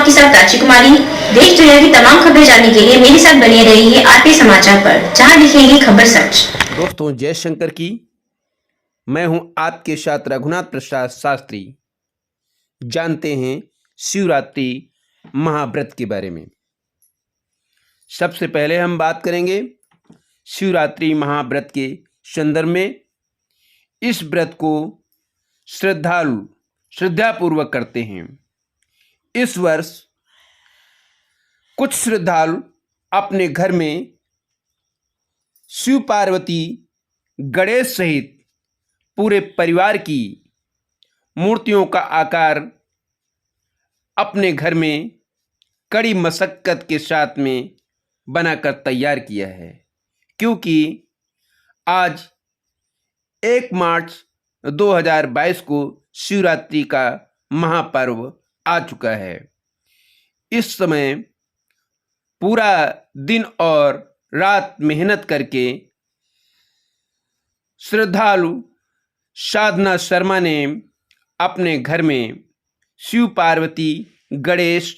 आपके साथ प्राची कुमारी। देश दुनिया की तमाम खबरें जानने के लिए मेरे साथ बने रहिए आरपी समाचार पर, जहां लिखेंगे खबर सच। दोस्तों जय शंकर की। मैं हूं आपके साथ रघुनाथ प्रसाद शास्त्री। जानते हैं शिवरात्रि महाव्रत के बारे में। सबसे पहले हम बात करेंगे शिवरात्रि महाव्रत के संदर्भ में। इस व्रत को श्रद्धालु श्रद्धापूर्वक करते हैं। इस वर्ष कुछ श्रद्धालु अपने घर में शिव पार्वती गणेश सहित पूरे परिवार की मूर्तियों का आकार अपने घर में कड़ी मशक्कत के साथ में बनाकर तैयार किया है, क्योंकि आज 1 मार्च 2022 को शिवरात्रि का महापर्व आ चुका है। इस समय पूरा दिन और रात मेहनत करके श्रद्धालु साधना शर्मा ने अपने घर में शिव पार्वती गणेश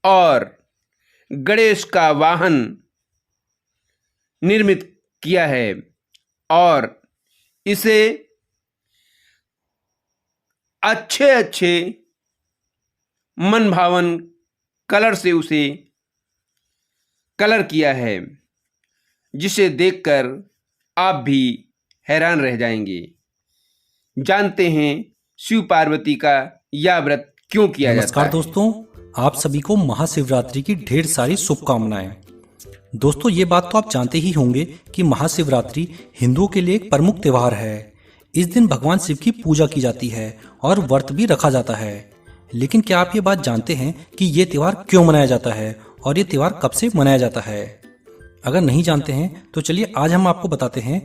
और गणेश का वाहन निर्मित किया है और इसे अच्छे मन भावन कलर से उसे कलर किया है, जिसे देखकर आप भी हैरान रह जाएंगे। जानते हैं शिव पार्वती का यह व्रत क्यों किया जाता है। नमस्कार दोस्तों, आप सभी को महाशिवरात्रि की ढेर सारी शुभकामनाएं। दोस्तों ये बात तो आप जानते ही होंगे कि महाशिवरात्रि हिंदुओं के लिए एक प्रमुख त्योहार है। इस दिन भगवान शिव की पूजा की जाती है और व्रत भी रखा जाता है। लेकिन क्या आप ये बात जानते हैं कि ये त्योहार क्यों मनाया जाता है और ये त्योहार कब से मनाया जाता है? अगर नहीं जानते हैं तो चलिए आज हम आपको बताते हैं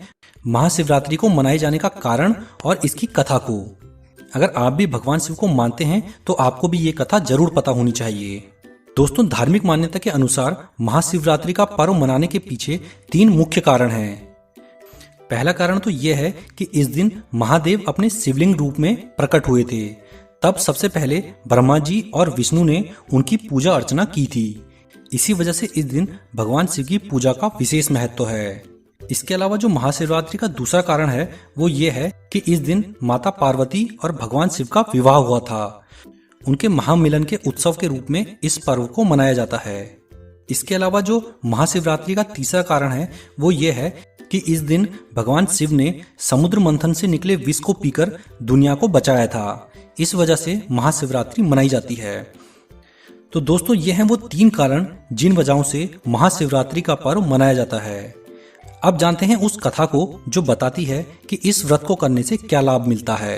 महाशिवरात्रि को मनाए जाने का कारण और इसकी कथा को। अगर आप भी भगवान शिव को मानते हैं तो आपको भी ये कथा जरूर पता होनी चाहिए। दोस्तों धार्मिक मान्यता के अनुसार महाशिवरात्रि का पर्व मनाने के पीछे 3 मुख्य कारण हैं। पहला कारण तो यह है कि इस दिन महादेव अपने शिवलिंग रूप में प्रकट हुए थे। तब सबसे पहले ब्रह्मा जी और विष्णु ने उनकी पूजा अर्चना की थी। इसी वजह से इस दिन भगवान शिव की पूजा का विशेष महत्व है। इसके अलावा जो महाशिवरात्रि का दूसरा कारण है वो ये है कि इस दिन माता पार्वती और भगवान शिव का विवाह हुआ था। उनके महामिलन के उत्सव के रूप में इस पर्व को मनाया जाता है। इसके अलावा जो महाशिवरात्रि का तीसरा कारण है वो ये है कि इस दिन भगवान शिव ने समुद्र मंथन से निकले विष को पीकर दुनिया को बचाया था। इस वजह से महाशिवरात्रि मनाई जाती है। तो दोस्तों ये हैं वो 3 कारण जिन वजहों से महाशिवरात्रि का पर्व मनाया जाता है। अब जानते हैं उस कथा को जो बताती है कि इस व्रत को करने से क्या लाभ मिलता है।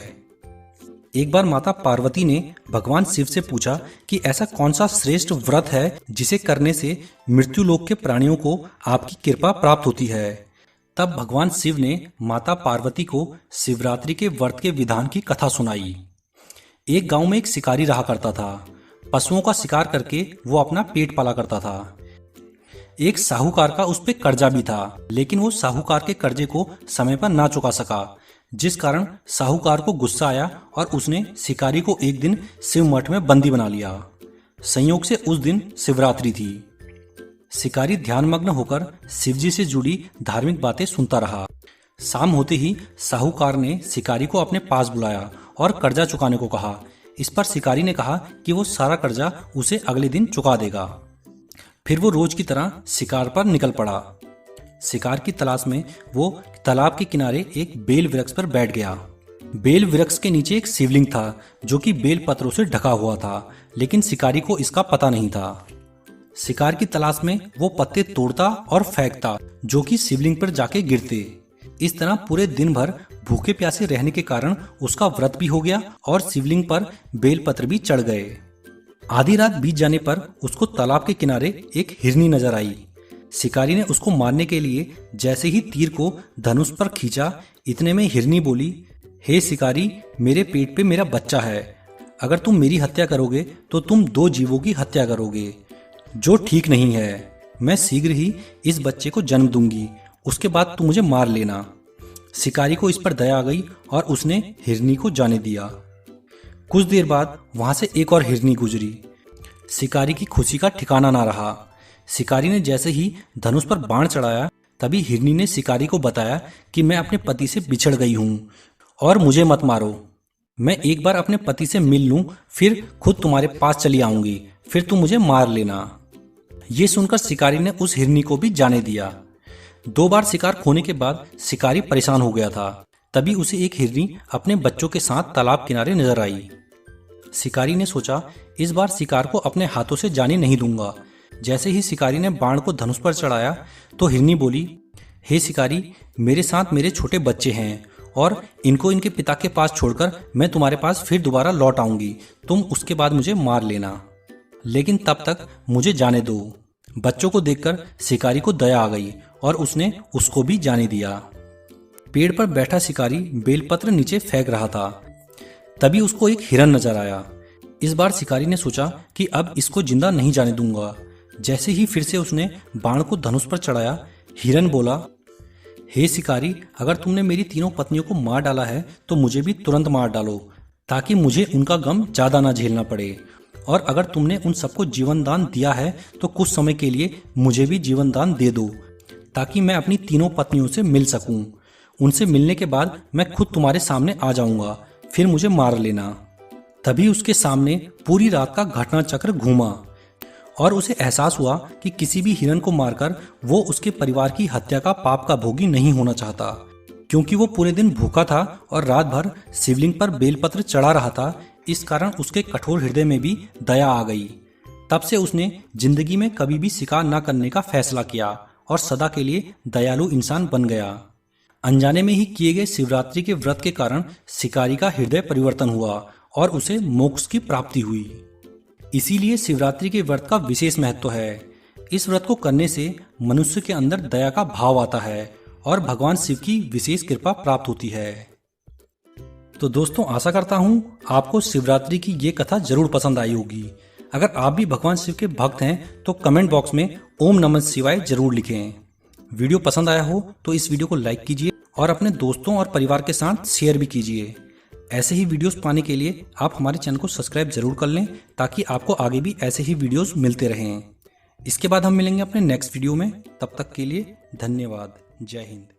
एक बार माता पार्वती ने भगवान शिव से पूछा कि ऐसा कौन सा श्रेष्ठ व्रत है जिसे करने से मृत्यु लोक के प्राणियों को आपकी कृपा प्राप्त होती है। तब भगवान शिव ने माता पार्वती को शिवरात्रि के व्रत के विधान की कथा सुनाई। एक गांव में एक शिकारी रहा करता था। पशुओं का शिकार करके वो अपना पेट पाला करता था। एक साहूकार का उस पे कर्जा भी था, लेकिन वो साहूकार के कर्जे को समय पर ना चुका सका, जिस कारण साहूकार को गुस्सा आया और उसने शिकारी को एक दिन शिव मठ में बंदी बना लिया। संयोग से उस दिन शिवरात्रि थी। शिकारी ध्यानमग्न होकर शिवजी से जुड़ी धार्मिक बातें सुनता रहा। शाम होते ही साहूकार ने शिकारी को अपने पास बुलाया और कर्जा चुकाने को कहा। इस पर शिकारी ने कहा कि वो सारा कर्जा उसे अगले दिन चुका देगा। फिर वो रोज की तरह शिकार पर निकल पड़ा। शिकार की तलाश में वो तालाब के किनारे एक बेल वृक्ष पर बैठ गया। बेल वृक्ष के नीचे एक शिवलिंग था जो कि बेल पत्रों से ढका हुआ था, लेकिन शिकारी को इसका पता नहीं था। शिकार की तलाश में वो पत्ते तोड़ता और फेंकता जो कि शिवलिंग पर जाके गिरते। इस तरह पूरे दिन भर भूखे प्यासे रहने के कारण उसका व्रत भी हो गया और शिवलिंग पर बेलपत्र भी चढ़ गए। आधी रात बीत जाने पर उसको तालाब के किनारे एक हिरनी नजर आई। शिकारी ने उसको मारने के लिए जैसे ही तीर को धनुष पर खींचा, इतने में हिरनी बोली, हे शिकारी, मेरे पेट पे मेरा बच्चा है। अगर तुम मेरी हत्या करोगे तो तुम 2 जीवों की हत्या करोगे, जो ठीक नहीं है। मैं शीघ्र ही इस बच्चे को जन्म दूंगी, उसके बाद तुम मुझे मार लेना। शिकारी को इस पर दया आ गई और उसने हिरनी को जाने दिया। कुछ देर बाद वहां से एक और हिरनी गुजरी। शिकारी की खुशी का ठिकाना ना रहा। शिकारी ने जैसे ही धनुष पर बाण चढ़ाया तभी हिरनी ने शिकारी को बताया कि मैं अपने पति से बिछड़ गई हूं और मुझे मत मारो। मैं एक बार अपने पति से मिल लूं फिर खुद तुम्हारे पास चली आऊंगी, फिर तुम मुझे मार लेना। ये सुनकर शिकारी ने उस हिरनी को भी जाने दिया। 2 बार शिकार खोने के बाद शिकारी परेशान हो गया था। तभी उसे एक हिरनी अपने बच्चों के साथ तालाब किनारे नजर आई। शिकारी ने सोचा इस बार शिकार को अपने हाथों से जाने नहीं दूंगा। जैसे ही शिकारी ने बाण को धनुष पर चढ़ाया तो हिरनी बोली, हे शिकारी, मेरे साथ मेरे छोटे बच्चे हैं और इनको इनके पिता के पास छोड़कर मैं तुम्हारे पास फिर दोबारा लौट आऊंगी। तुम उसके बाद मुझे मार लेना, लेकिन तब तक मुझे जाने दो। बच्चों को देखकर शिकारी को दया आ गई और उसने उसको भी जाने दिया। पेड़ पर बैठा शिकारी बेलपत्र नीचे फेंक रहा था। तभी उसको एक हिरन नजर आया। इस बार शिकारी ने सोचा कि अब इसको जिंदा नहीं जाने दूंगा। जैसे ही फिर से उसने बाण को धनुष पर चढ़ाया, हिरन बोला, हे शिकारी, अगर तुमने मेरी तीनों पत्नियों को मार डाला है तो मुझे भी तुरंत मार डालो, ताकि मुझे उनका गम ज्यादा ना झेलना पड़े। और अगर तुमने उन सबको जीवन दान दिया है तो कुछ समय के लिए मुझे भी जीवन दान दे दो, ताकि मैं अपनी तीनों पत्नियों से मिल सकूं। उनसे मिलने के बाद मैं खुद तुम्हारे सामने आ जाऊंगा, फिर मुझे मार लेना। तभी उसके सामने पूरी रात का घटना चक्र घूमा और उसे एहसास हुआ कि किसी भी हिरन को मारकर वो उसके परिवार की हत्या का पाप का भोगी नहीं होना चाहता, क्योंकि वो पूरे दिन भूखा था और रात भर शिवलिंग पर बेलपत्र चढ़ा रहा था। इस कारण उसके कठोर हृदय में भी दया आ गई। तब से उसने जिंदगी में कभी भी शिकार न करने का फैसला किया और सदा के लिए दयालु इंसान बन गया। अनजाने में ही किए गए शिवरात्रि के व्रत के कारण शिकारी का हृदय परिवर्तन हुआ और उसे मोक्ष की प्राप्ति हुई। इसीलिए शिवरात्रि के व्रत का विशेष महत्व है। इस व्रत को करने से मनुष्य के अंदर दया का भाव आता है और भगवान शिव की विशेष कृपा प्राप्त होती है। तो दोस्तों, आशा करता हूं आपको शिवरात्रि की ये कथा जरूर पसंद आई होगी। अगर आप भी भगवान शिव के भक्त हैं तो कमेंट बॉक्स में ओम नमः शिवाय जरूर लिखें। वीडियो पसंद आया हो तो इस वीडियो को लाइक कीजिए और अपने दोस्तों और परिवार के साथ शेयर भी कीजिए। ऐसे ही वीडियोस पाने के लिए आप हमारे चैनल को सब्सक्राइब जरूर कर लें, ताकि आपको आगे भी ऐसे ही वीडियोस मिलते रहें। इसके बाद हम मिलेंगे अपने नेक्स्ट वीडियो में। तब तक के लिए धन्यवाद। जय हिंद।